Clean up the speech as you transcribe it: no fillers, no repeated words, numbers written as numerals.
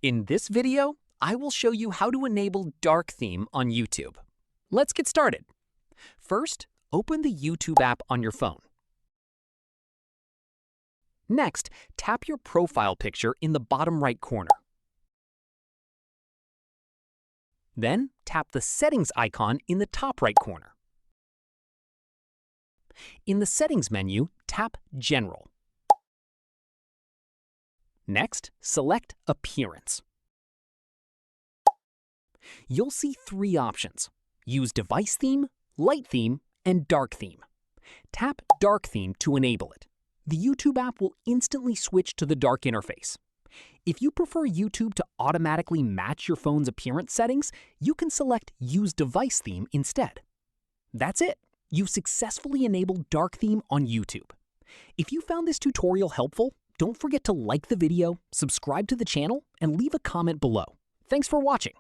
In this video, I will show you how to enable dark theme on YouTube. Let's get started. First, open the YouTube app on your phone. Next, tap your profile picture in the bottom right corner. Then, tap the settings icon in the top right corner. In the settings menu, tap General. Next, select Appearance. You'll see three options: Use Device Theme, Light Theme, and Dark Theme. Tap Dark Theme to enable it. The YouTube app will instantly switch to the dark interface. If you prefer YouTube to automatically match your phone's appearance settings, you can select Use Device Theme instead. That's it! You've successfully enabled Dark Theme on YouTube. If you found this tutorial helpful, don't forget to like the video, subscribe to the channel, and leave a comment below. Thanks for watching.